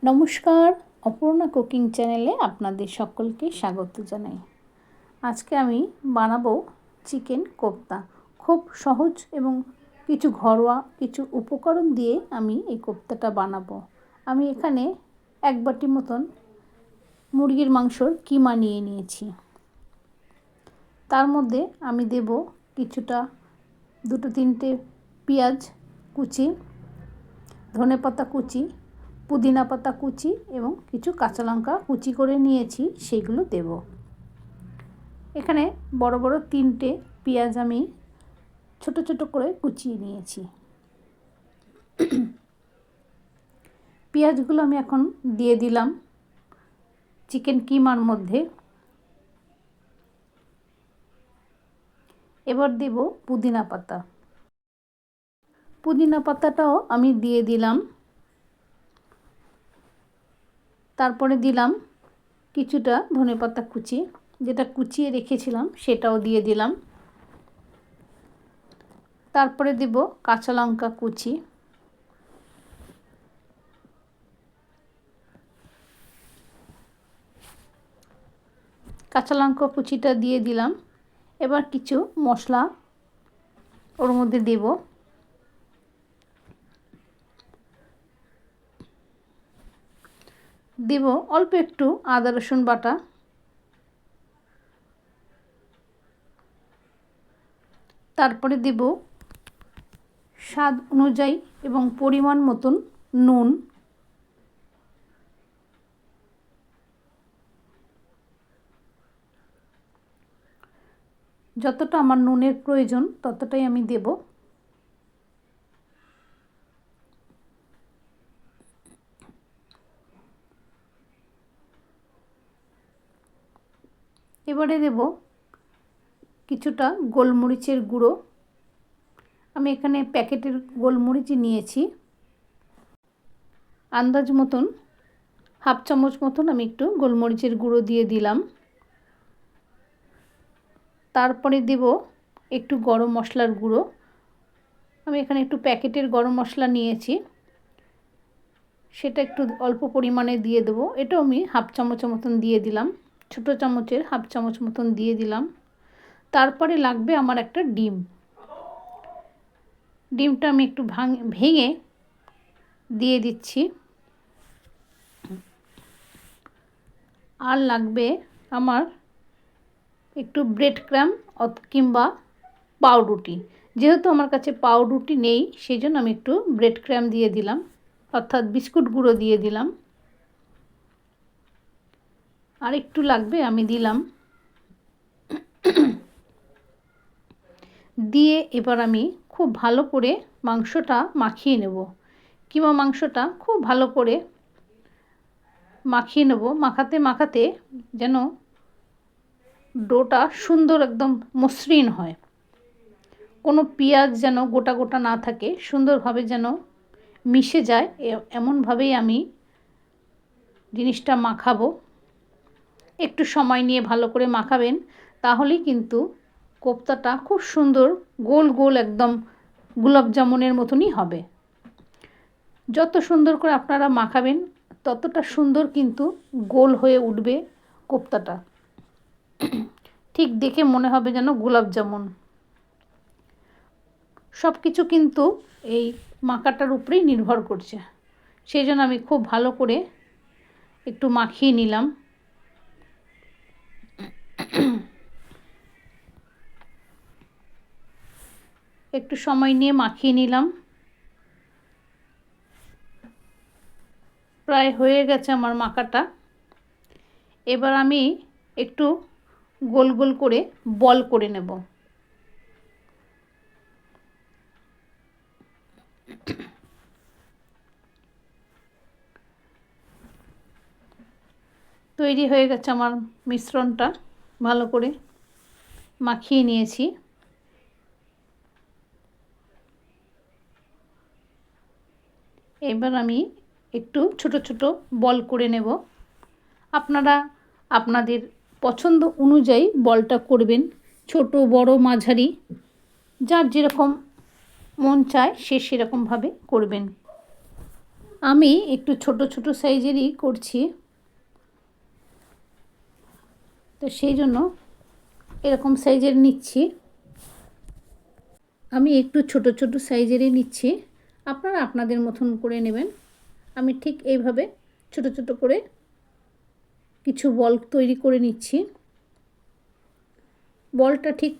নমস্কার, অপর্ণা কুকিং চ্যানেলে আপনাদের সকলকে স্বাগত জানাই। আজকে আমি বানাবো চিকেন কোপ্তা। খুব সহজ এবং কিছু ঘরোয়া কিছু উপকরণ দিয়ে আমি এই কোপ্তাটা বানাবো। আমি এখানে 1 বাটি মতন মুরগির মাংসর কিমা নিয়ে নিয়েছি। তার মধ্যে আমি দেব কিছুটা 2-3টে পেঁয়াজ কুচি, ধনেপাতা কুচি, পুদিনা পাতা কুচি এবং কিছু কাঁচা লঙ্কা কুচি করে নিয়েছি, সেগুলো দেব। এখানে বড় বড় 3টে পেঁয়াজ আমি ছোট ছোট করে কুচিয়ে নিয়েছি। পেঁয়াজগুলো আমি এখন দিয়ে দিলাম চিকেন কিমার মধ্যে। এবার দেব পুদিনা পাতা। পুদিনা পাতাটাও আমি দিয়ে দিলাম। তারপরে দিলাম কিছুটা ধনেপাতা কুচি, যেটা কুচিয়ে রেখেছিলাম সেটাও দিয়ে দিলাম। তারপরে দেব কাঁচা লঙ্কা কুচি, কাঁচা লঙ্কা কুচিটা দিয়ে দিলাম। এবার কিছু মশলা ওর মধ্যে দেব। দেব অল্প একটু আদা রসুন বাটা, তারপরে দেব স্বাদ অনুযায়ী এবং পরিমাণ মতন নুন, যতটা আমার নুনের প্রয়োজন ততটাই আমি দেব। এবারে দেব কিছুটা গোলমরিচের গুঁড়ো। আমি এখানে প্যাকেটের গোলমরিচই নিয়েছি। আন্দাজ মতন 1/2 চামচ মতন আমি একটু গোলমরিচের গুঁড়ো দিয়ে দিলাম। তারপরে দেব একটু গরম মশলার গুঁড়ো। আমি এখানে একটু প্যাকেটের গরম মশলা নিয়েছি, সেটা একটু অল্প পরিমাণে দিয়ে দেবো। এটাও আমি 1/2 চামচ মতন দিয়ে দিলাম, ছোটো চামচের 1/2 চামচ মতন দিয়ে দিলাম। তারপরে লাগবে আমার একটা ডিম। ডিমটা আমি একটু ভেঙে দিয়ে দিচ্ছি। আর লাগবে আমার একটু ব্রেড ক্রাম্ব কিংবা পাউরুটি। যেহেতু আমার কাছে পাউরুটি নেই, সেই জন্য আমি একটু ব্রেড ক্রাম্ব দিয়ে দিলাম, অর্থাৎ বিস্কুট গুঁড়ো দিয়ে দিলাম। আর একটু লাগবে, আমি দিলাম। দিয়ে এবার আমি খুব ভালো করে মাংসটা মাখিয়ে নেব। কিমা মাংসটা খুব ভালো করে মাখিয়ে নেব। মাখাতে মাখাতে যেন ডোটা সুন্দর একদম মসৃণ হয়, কোনো পেঁয়াজ যেন গোটা গোটা না থাকে, সুন্দরভাবে যেন মিশে যায়, এমনভাবেই আমি জিনিসটা মাখাবো। একটু সময় নিয়ে ভালো করে মাখাবেন, তাহলেই কিন্তু কোপ্তাটা খুব সুন্দর গোল গোল একদম গোলাপ জামুনের মতনই হবে। যত সুন্দর করে আপনারা মাখাবেন ততটা সুন্দর কিন্তু গোল হয়ে উঠবে কোপ্তাটা। ঠিক দেখে মনে হবে যেন গোলাপ জামুন। সব কিছু কিন্তু এই মাখাটার উপরেই নির্ভর করছে। সেই জন্য আমি খুব ভালো করে একটু মাখিয়ে নিলাম। একটু সময় নিয়ে মাখিয়ে নিলাম। প্রায় হয়ে গেছে আমার মাখাটা। এবার আমি একটু গোল গোল করে বল করে নেব। তৈরি হয়ে গেছে আমার মিশ্রণটা, ভালো করে মাখিয়ে নিয়েছি। এবার আমি একটু ছোট ছোট বল করে নেব। আপনারা আপনাদের পছন্দ অনুযায়ী বলটা করবেন, ছোট বড় মাঝারি, যার যেরকম মন চায় সে সেরকমভাবে করবেন। আমি একটু ছোট ছোট সাইজেরই করছি, তো সেই জন্য এরকম সাইজের নিচ্ছি। আমি একটু ছোট ছোট সাইজেরই নিচ্ছি, আপনারা আপনাদের মতন করে নেবেন। আমি ঠিক এইভাবে ছোট ছোট করে কিছু বল তৈরি করে নিচ্ছি। বলটা ঠিক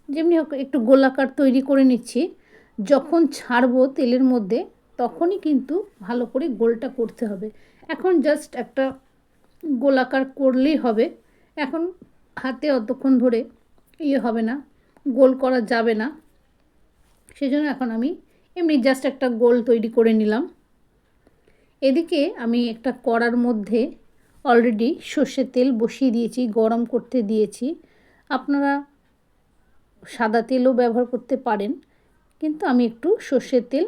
যেমনি হোক একটু গোলাকার তৈরি করে নিচ্ছি। যখন ছাড়বো তেলের মধ্যে তখনই কিন্তু ভালো করে গোলটা করতে হবে। এখন জাস্ট একটা গোলাকার করলেই হবে। এখন হাতে অতক্ষণ ধরে হবে না, গোল করা যাবে না। সেই জন্য এখন আমি এমনি জাস্ট একটা গোল তৈরি করে নিলাম। এদিকে আমি একটা কড়ার মধ্যে অলরেডি সর্ষের তেল বসিয়ে দিয়েছি, গরম করতে দিয়েছি। আপনারা সাদা তেলও ব্যবহার করতে পারেন, কিন্তু আমি একটু সর্ষের তেল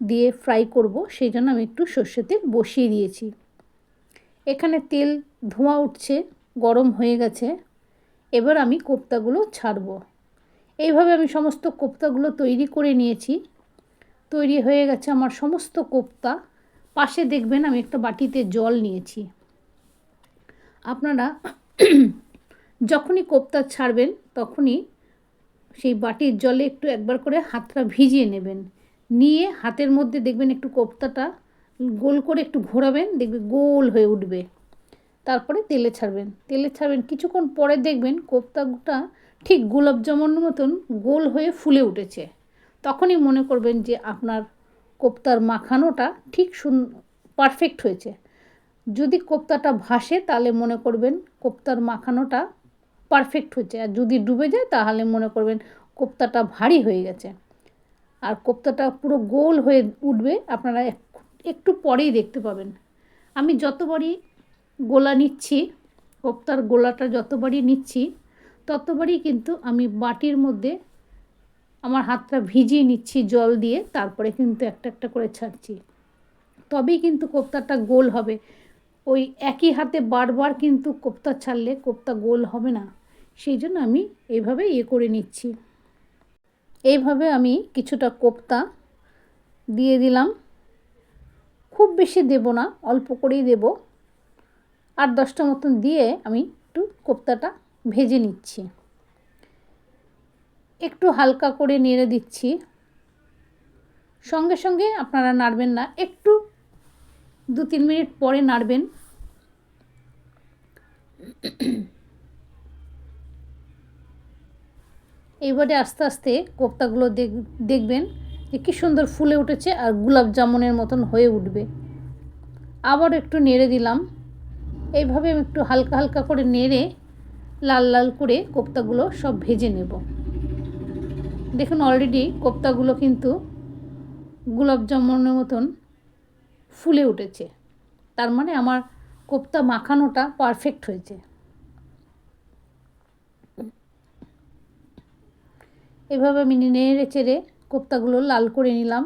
দিয়ে ফ্রাই করব, সেই জন্য আমি একটু সর্ষের তেল বসিয়ে দিয়েছি। এখানে তেল ধোঁয়া উঠছে, গরম হয়ে গেছে। এবার আমি কোপ্তাগুলো ছাড়ব। এইভাবে আমি সমস্ত কোপ্তাগুলো তৈরি করে নিয়েছি। তৈরি হয়ে গেছে আমার সমস্ত কোপ্তা। পাশে দেখবেন আমি একটা বাটিতে জল নিয়েছি। আপনারা যখনই কোপ্তা ছাড়বেন তখনই সেই বাটির জলে একটু একবার করে হাতটা ভিজিয়ে নেবেন। নিয়ে হাতের মধ্যে দেখবেন একটু কোপ্তাটা গোল করে একটু ঘোরাবেন, দেখবে গোল হয়ে উঠবে। তারপরে তেলে ছাড়বেন। কিছুক্ষণ পরে দেখবেন কোপ্তাটা ঠিক গোলাপ জামুনের মতন গোল হয়ে ফুলে উঠেছে। তখনই মনে করবেন যে আপনার কোপ্তার মাখানোটা ঠিক পারফেক্ট হয়েছে। যদি কোপ্তাটা ভাসে তাহলে মনে করবেন কোপ্তার মাখানোটা পারফেক্ট হয়েছে, আর যদি ডুবে যায় তাহলে মনে করবেন কোপ্তাটা ভারী হয়ে গেছে। আর কোপ্তাটা পুরো গোল হয়ে উঠবে, আপনারা একটু পরেই দেখতে পাবেন। আমি যতবারই গোলা নিচ্ছি, কোপ্তার গোলাটা যতবারই নিচ্ছি ততবারই কিন্তু আমি বাটির মধ্যে আমার হাতটা ভিজিয়ে নিচ্ছি জল দিয়ে, তারপরে কিন্তু একটা একটা করে ছাড়ছি। তবেই কিন্তু কোপ্তাটা গোল হবে। ওই একই হাতে বারবার কিন্তু কোপ্তা ছাড়লে কোপ্তা গোল হবে না। সেই জন্য আমি এইভাবে করে নিচ্ছি। এইভাবে আমি কিছুটা কোপ্তা দিয়ে দিলাম, খুব বেশি দেব না, অল্প করেই দেব। 8-10টা মতন দিয়ে আমি একটু কোপ্তাটা ভেজে নিচ্ছি। একটু হালকা করে নেড়ে দিচ্ছি। সঙ্গে সঙ্গে আপনারা নাড়বেন না, একটু 2-3 মিনিট পরে নাড়বেন। এইবারে আস্তে আস্তে কোপ্তাগুলো দেখবেন যে কী সুন্দর ফুলে উঠেছে আর গোলাপ জামুনের মতন হয়ে উঠবে। আবার একটু নেড়ে দিলাম। এইভাবে আমি একটু হালকা হালকা করে নেড়ে লাল লাল করে কোপ্তাগুলো সব ভেজে নেব। দেখুন অলরেডি কোপ্তাগুলো কিন্তু গোলাপ জামুনের মতন ফুলে উঠেছে, তার মানে আমার কোপ্তা মাখানোটা পারফেক্ট হয়েছে। এভাবে আমি নেড়ে চেড়ে কোপ্তাগুলো লাল করে নিলাম।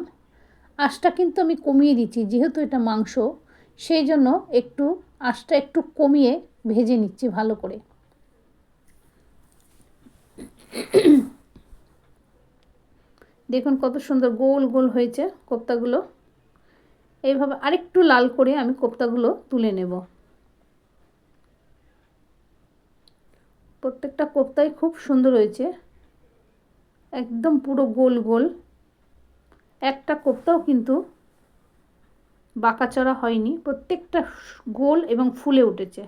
আঁচটা কিন্তু আমি কমিয়ে দিচ্ছি, যেহেতু এটা মাংস, সেই জন্য একটু আঁচটা একটু কমিয়ে ভেজে নিচ্ছি ভালো করে। দেখুন কত সুন্দর গোল গোল হয়েছে কোপ্তাগুলো। এইভাবে আরেকটু লাল করে আমি কোপ্তাগুলো তুলে নেব। প্রত্যেকটা কোপ্তাই খুব সুন্দর হয়েছে, একদম পুরো গোল গোল। একটা কোপ্তাও কিন্তু বাঁকাচড়া হয়নি, প্রত্যেকটা গোল এবং ফুলে উঠেছে।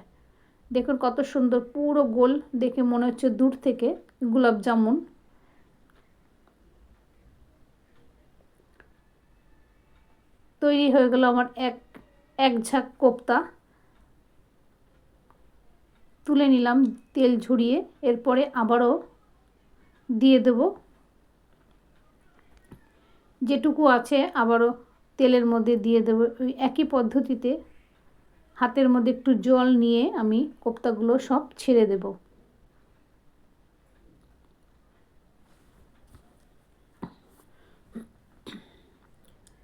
দেখুন কত সুন্দর পুরো গোল, দেখে মনে হচ্ছে দূর থেকে গোলাপ জামুন। তৈরি হয়ে গেল আমার এক ঝাঁক কোপ্তা। তুলে নিলাম তেল ঝরিয়ে। এরপরে আবারও দিয়ে দেব, যেটুকু আছে আবারও তেলের মধ্যে দিয়ে দেব। ওই একই পদ্ধতিতে হাতের মধ্যে একটু জল নিয়ে আমি কোপ্তাগুলো সব ছেড়ে দেব।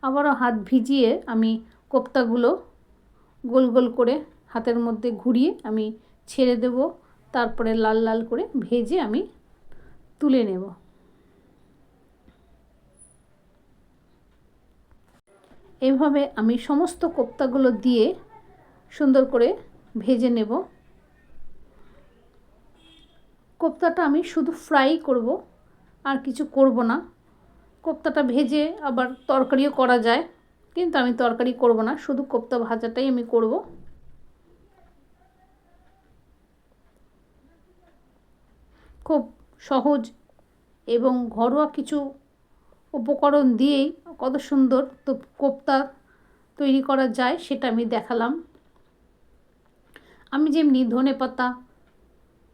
আবারও হাত ভিজিয়ে আমি কোপ্তাগুলো গোল গোল করে হাতের মধ্যে ঘুরিয়ে আমি ছেড়ে দেব। তারপরে লাল লাল করে ভেজে আমি তুলে নেব। এইভাবে আমি সমস্ত কোপ্তাগুলো দিয়ে সুন্দর করে ভেজে নেব। কোপ্তাটা আমি শুধু ফ্রাই করব, আর কিছু করব না। কোপ্তাটা ভেজে আবার তরকারিও করা যায়, কিন্তু আমি তরকারি করব না, শুধু কোপ্তা ভাজাটাই আমি করব। খুব সহজ এবং ঘরোয়া কিছু উপকরণ দিয়েই কত সুন্দর তো কোপ্তা তৈরি করা যায় সেটা আমি দেখালাম। আমি যেমনি ধনেপাতা,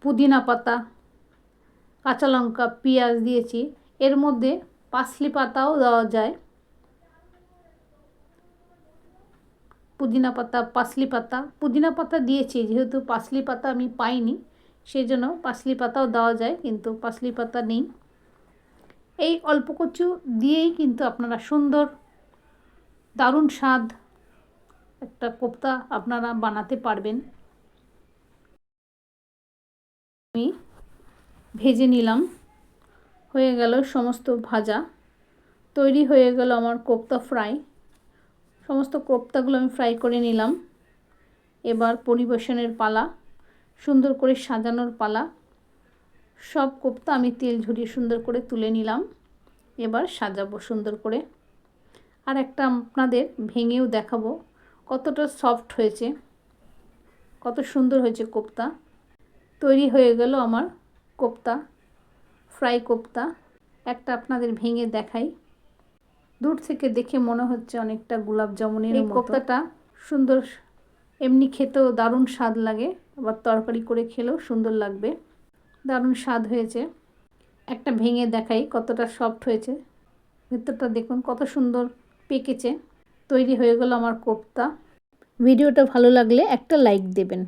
পুদিনা পাতা, কাঁচা লঙ্কা, পেঁয়াজ দিয়েছি, এর মধ্যে পার্সলি পাতাও দেওয়া যায়। পুদিনা পাতা, পুদিনা পাতা দিয়েছি, যেহেতু পার্সলি পাতা আমি পাইনি সেই জন্য পার্সলি পাতাও দেওয়া যায়, কিন্তু পার্সলি পাতা নেই। এই অল্প কিছু দিয়েই কিন্তু আপনারা সুন্দর দারুণ স্বাদ একটা কোপ্তা আপনারা বানাতে পারবেন। আমি ভেজে নিলাম, হয়ে গেল সমস্ত ভাজা, তৈরি হয়ে গেল আমার কোপ্তা ফ্রাই। সমস্ত কোপ্তাগুলো আমি ফ্রাই করে নিলাম। এবার পরিবেশনের পালা, সুন্দর করে সাজানোর পালা। সব কোপ্তা আমি তেল ঝরিয়ে সুন্দর করে তুলে নিলাম। এবার সাজাবো সুন্দর করে। আর একটা আপনাদের ভেঙেও দেখাবো কতটা সফট হয়েছে, কত সুন্দর হয়েছে কোপ্তা। তৈরি হয়ে গেল আমার কোপ্তা, ফ্রাই কোপ্তা। একটা আপনাদের ভেঙে দেখাই। দূর থেকে দেখে মনে হচ্ছে অনেকটা গোলাপ জামুনের মতো। কোপ্তাটা সুন্দর, এমনি খেতেও দারুণ স্বাদ লাগে, আবার তরকারি করে খেলেও সুন্দর লাগবে, দারুণ স্বাদ হয়েছে। একটা ভেঙে দেখাই কতটা সফট হয়েছে, ভেতরটা দেখুন কত সুন্দর পেকেছে। তৈরি হয়ে গেল আমার কোপ্তা। ভিডিওটা ভালো লাগলে একটা লাইক দেবেন।